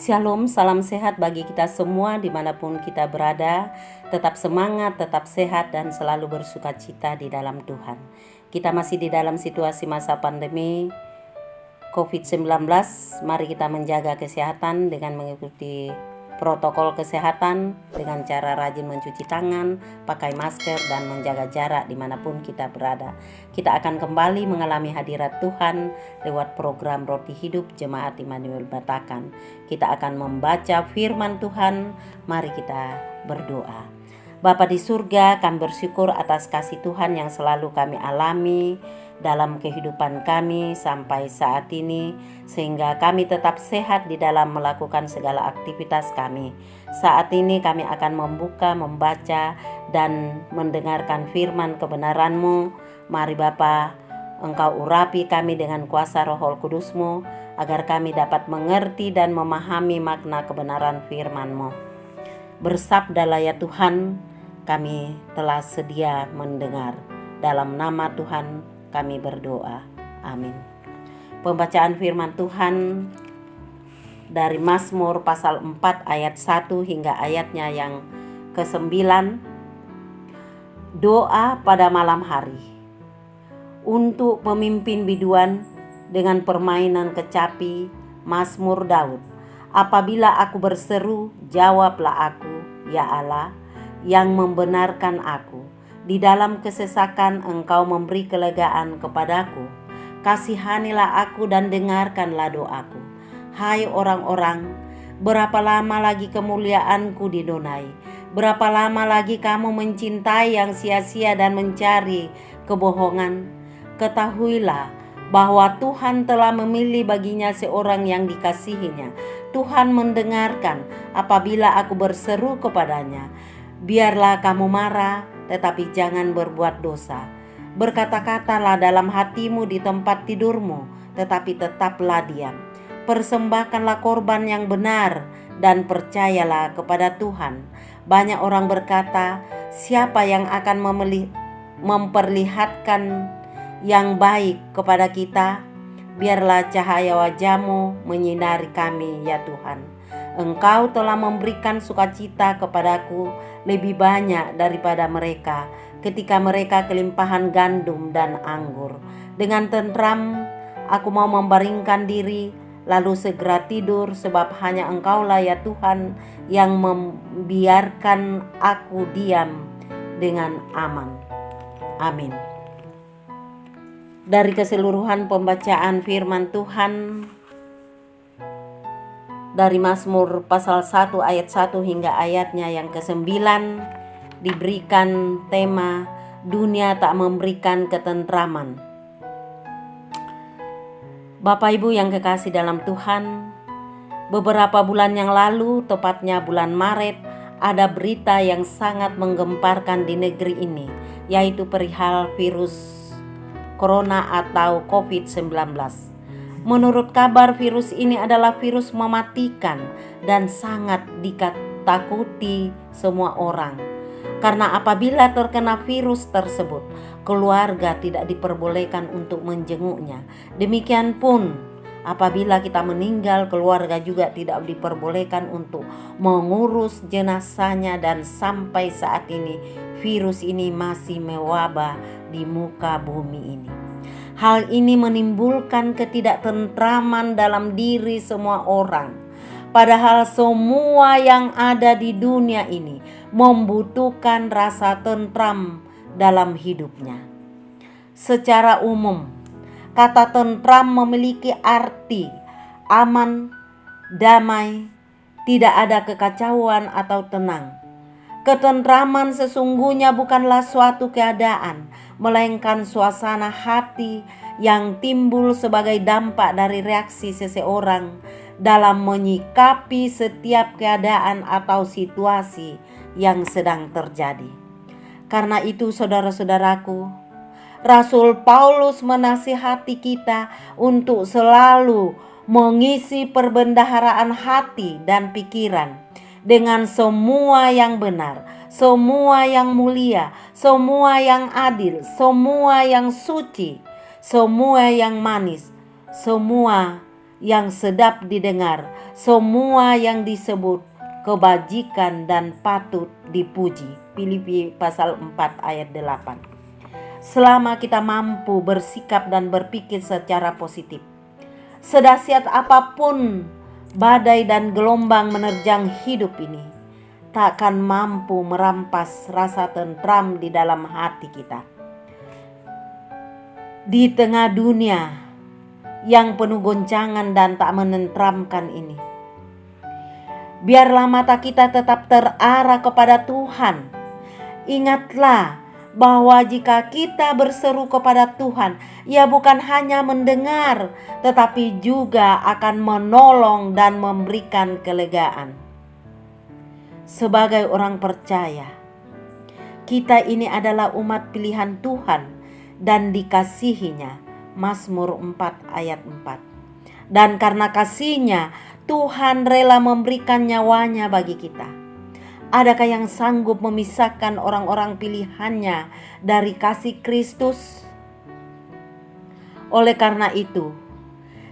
Shalom, salam sehat bagi kita semua dimanapun kita berada. Tetap semangat, tetap sehat dan selalu bersuka cita di dalam Tuhan. Kita masih di dalam situasi masa pandemi COVID-19. Mari kita menjaga kesehatan dengan mengikuti protokol kesehatan dengan cara rajin mencuci tangan, pakai masker, dan menjaga jarak dimanapun kita berada. Kita akan kembali mengalami hadirat Tuhan lewat program Roti Hidup Jemaat Immanuel Batakan. Kita akan membaca firman Tuhan. Mari kita berdoa. Bapa di surga, kami bersyukur atas kasih Tuhan yang selalu kami alami dalam kehidupan kami sampai saat ini, sehingga kami tetap sehat di dalam melakukan segala aktivitas kami. Saat ini kami akan membaca dan mendengarkan firman kebenaran-Mu. Mari Bapa, Engkau urapi kami dengan kuasa Roh Kudus-Mu, agar kami dapat mengerti dan memahami makna kebenaran firman-Mu. Bersabdalah ya Tuhan, kami telah sedia mendengar. Dalam nama Tuhan kami berdoa. Amin. Pembacaan firman Tuhan dari Mazmur pasal 4 ayat 1 hingga ayatnya yang ke-9. Doa pada malam hari. Untuk pemimpin biduan dengan permainan kecapi, Mazmur Daud. Apabila aku berseru, jawablah aku, ya Allah, yang membenarkan aku. Di dalam kesesakan Engkau memberi kelegaan kepadaku. Kasihanilah aku dan dengarkanlah doaku. Hai orang-orang, berapa lama lagi kemuliaanku didonai? Berapa lama lagi kamu mencintai yang sia-sia dan mencari kebohongan? Ketahuilah bahwa Tuhan telah memilih baginya seorang yang dikasihinya. Tuhan mendengarkan apabila aku berseru kepadanya. Biarlah kamu marah, tetapi jangan berbuat dosa. Berkata-katalah dalam hatimu di tempat tidurmu, tetapi tetaplah diam. Persembahkanlah korban yang benar dan percayalah kepada Tuhan. Banyak orang berkata, siapa yang akan memperlihatkan yang baik kepada kita? Biarlah cahaya wajah-Mu menyinari kami ya Tuhan. Engkau telah memberikan sukacita kepadaku lebih banyak daripada mereka ketika mereka kelimpahan gandum dan anggur. Dengan tentram aku mau membaringkan diri lalu segera tidur, sebab hanya Engkaulah ya Tuhan yang membiarkan aku diam dengan aman. Amin. Dari keseluruhan pembacaan firman Tuhan dari Mazmur pasal 1 ayat 1 hingga ayatnya yang ke-9 diberikan tema dunia tak memberikan ketentraman. Bapak Ibu yang kekasih dalam Tuhan, beberapa bulan yang lalu, tepatnya bulan Maret, ada berita yang sangat menggemparkan di negeri ini, yaitu perihal virus corona atau COVID-19. Menurut kabar, virus ini adalah virus mematikan dan sangat ditakuti semua orang. Karena apabila terkena virus tersebut, keluarga tidak diperbolehkan untuk menjenguknya. Demikian pun apabila kita meninggal, keluarga juga tidak diperbolehkan untuk mengurus jenazahnya, dan sampai saat ini virus ini masih mewabah di muka bumi ini. Hal ini menimbulkan ketidaktentraman dalam diri semua orang. Padahal semua yang ada di dunia ini membutuhkan rasa tentram dalam hidupnya. Secara umum, kata tentram memiliki arti aman, damai, tidak ada kekacauan atau tenang. Ketentraman sesungguhnya bukanlah suatu keadaan, melainkan suasana hati yang timbul sebagai dampak dari reaksi seseorang dalam menyikapi setiap keadaan atau situasi yang sedang terjadi. Karena itu saudara-saudaraku, Rasul Paulus menasihati kita untuk selalu mengisi perbendaharaan hati dan pikiran dengan semua yang benar, semua yang mulia, semua yang adil, semua yang suci, semua yang manis, semua yang sedap didengar, semua yang disebut kebajikan dan patut dipuji. Filipi pasal 4 ayat 8. Selama kita mampu bersikap dan berpikir secara positif, sedahsyat apapun badai dan gelombang menerjang hidup ini, takkan mampu merampas rasa tentram di dalam hati kita. Di tengah dunia yang penuh goncangan dan tak menenteramkan ini, biarlah mata kita tetap terarah kepada Tuhan. Ingatlah bahwa jika kita berseru kepada Tuhan, Ia bukan hanya mendengar, tetapi juga akan menolong dan memberikan kelegaan. Sebagai orang percaya, kita ini adalah umat pilihan Tuhan dan dikasihinya. Mazmur 4 ayat 4. Dan karena kasih-Nya, Tuhan rela memberikan nyawanya bagi kita. Adakah yang sanggup memisahkan orang-orang pilihannya dari kasih Kristus? Oleh karena itu,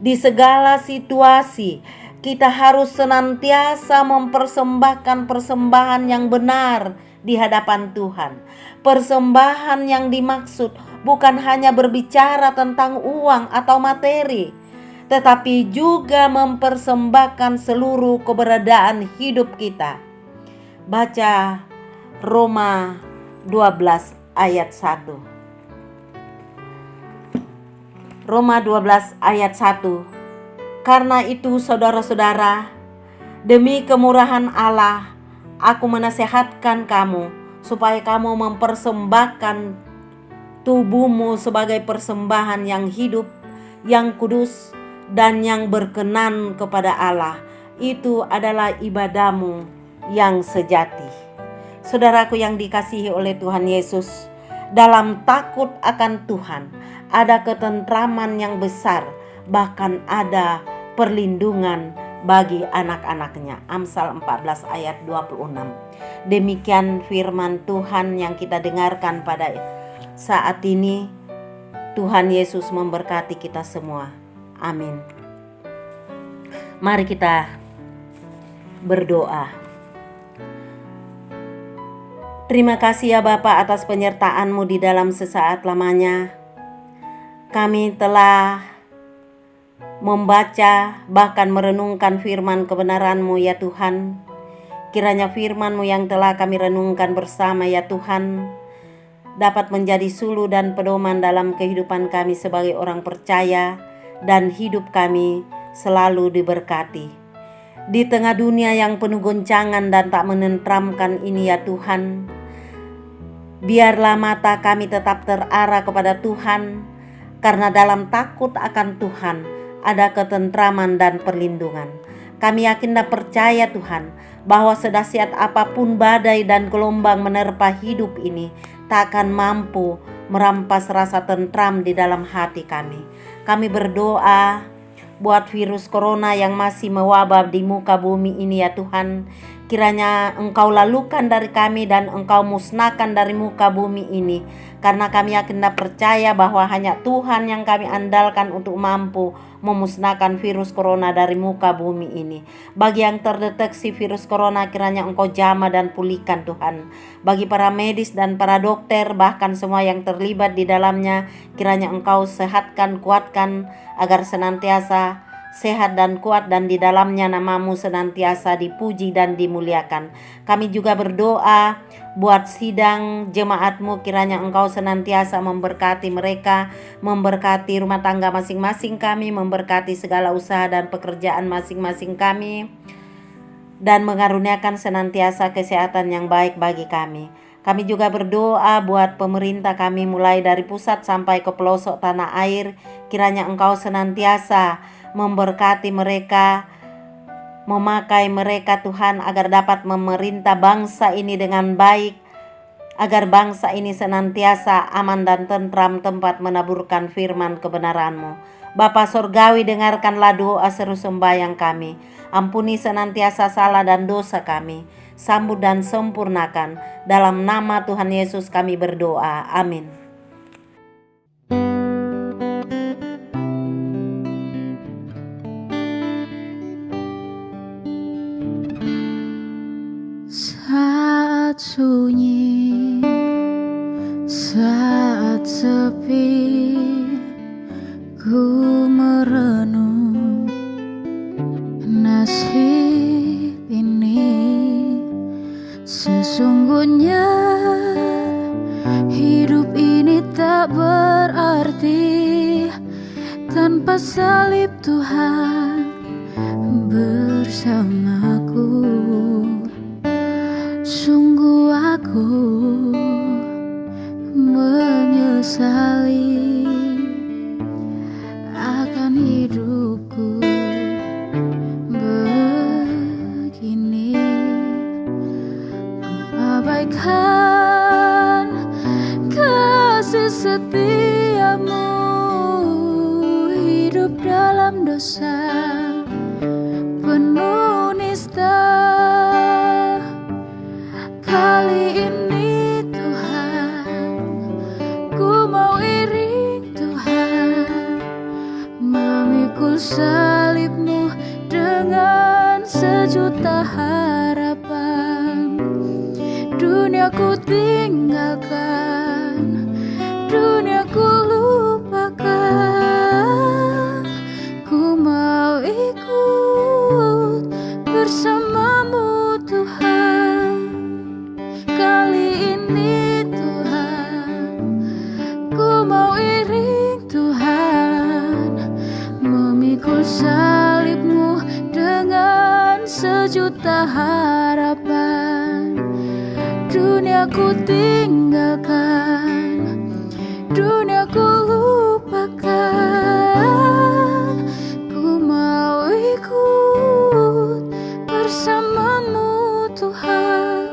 di segala situasi, kita harus senantiasa mempersembahkan persembahan yang benar di hadapan Tuhan. Persembahan yang dimaksud bukan hanya berbicara tentang uang atau materi, tetapi juga mempersembahkan seluruh keberadaan hidup kita. Baca Roma 12 ayat 1. Roma 12 ayat 1. Karena itu saudara-saudara, demi kemurahan Allah, aku menasehatkan kamu supaya kamu mempersembahkan tubuhmu sebagai persembahan yang hidup, yang kudus, dan yang berkenan kepada Allah. Itu adalah ibadahmu yang sejati. Saudaraku yang dikasihi oleh Tuhan Yesus, dalam takut akan Tuhan ada ketentraman yang besar, bahkan ada perlindungan bagi anak-anaknya. Amsal 14 ayat 26. Demikian firman Tuhan yang kita dengarkan pada saat ini. Tuhan Yesus memberkati kita semua. Amin. Mari kita berdoa. Terima kasih ya Bapa atas penyertaan-Mu di dalam sesaat lamanya. Kami telah membaca bahkan merenungkan firman kebenaran-Mu ya Tuhan. Kiranya firman-Mu yang telah kami renungkan bersama ya Tuhan dapat menjadi suluh dan pedoman dalam kehidupan kami sebagai orang percaya, dan hidup kami selalu diberkati. Di tengah dunia yang penuh goncangan dan tak menenteramkan ini ya Tuhan, biarlah mata kami tetap terarah kepada Tuhan, karena dalam takut akan Tuhan ada ketentraman dan perlindungan. Kami yakin dan percaya Tuhan bahwa sedahsyat apapun badai dan gelombang menerpa hidup ini, tak akan mampu merampas rasa tentram di dalam hati kami. Kami berdoa buat virus corona yang masih mewabah di muka bumi ini ya Tuhan. Kiranya Engkau lalukan dari kami dan Engkau musnahkan dari muka bumi ini. Karena kami yakin dan percaya bahwa hanya Tuhan yang kami andalkan untuk mampu memusnahkan virus corona dari muka bumi ini. Bagi yang terdeteksi virus corona, kiranya Engkau jamah dan pulihkan Tuhan. Bagi para medis dan para dokter, bahkan semua yang terlibat di dalamnya, kiranya Engkau sehatkan, kuatkan agar senantiasa sehat dan kuat, dan di dalamnya nama-Mu senantiasa dipuji dan dimuliakan. Kami juga berdoa buat sidang jemaat-Mu, kiranya Engkau senantiasa memberkati mereka, memberkati rumah tangga masing-masing kami, memberkati segala usaha dan pekerjaan masing-masing kami, dan mengaruniakan senantiasa kesehatan yang baik bagi kami. Kami juga berdoa buat pemerintah kami mulai dari pusat sampai ke pelosok tanah air. Kiranya Engkau senantiasa memberkati mereka, memakai mereka Tuhan agar dapat memerintah bangsa ini dengan baik, agar bangsa ini senantiasa aman dan tentram tempat menaburkan firman kebenaran-Mu. Bapa Sorgawi, dengarkanlah doa seru sembahyang kami. Ampuni senantiasa salah dan dosa kami. Sambut dan sempurnakan. Dalam nama Tuhan Yesus kami berdoa. Amin. ku merenung nasib ini. Sesungguhnya hidup ini tak berarti tanpa salib Tuhan bersamaku. Sungguh aku menyesali akan hidupku begini. Abaikan kasih setiamu, hidup dalam dosa penuh nista. Kali ini Tuhan, ku mau iring Tuhan, memikul salib-Mu dengan sejuta harapan. Dunia ku tinggalkan, dunia ku lupakan, ku mau ikut bersama-Mu Tuhan. Kali ini Tuhan, ku mau iring Tuhan, memikul salib-Mu dengan sejuta harapan. Dunia ku tinggalkan, dunia ku lupakan, ku mau ikut bersama-Mu Tuhan.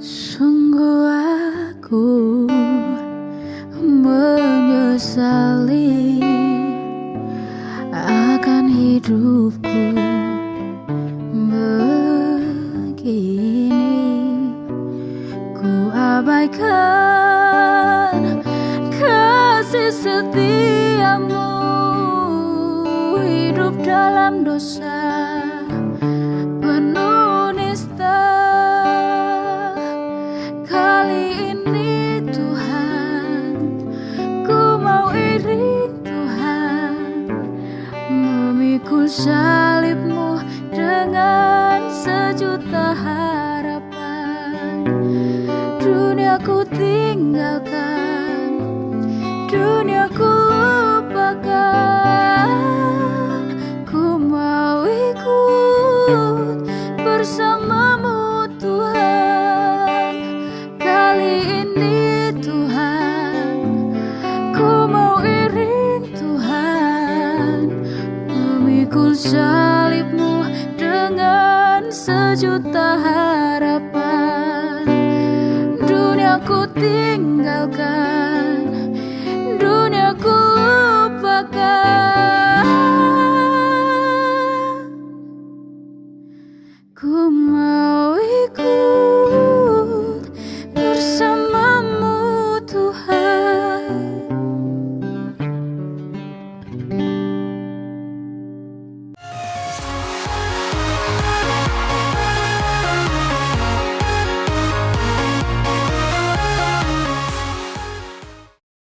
Sungguh aku menyesali akan hidupku begini. Ku abaikan kasih setiamu, hidup dalam dosa penuh nista. Kali ini Tuhan, ku mau iring Tuhan, memikul salib-Mu dengan sejuta harapan. Dunia ku tinggalkan, dunia ku lupakan, ku mau ikut bersama-Mu Tuhan. Kali ini Tuhan, ku mau iring Tuhan, memikul salib-Mu dengan sejuta harapan. Dunia ku tinggalkan,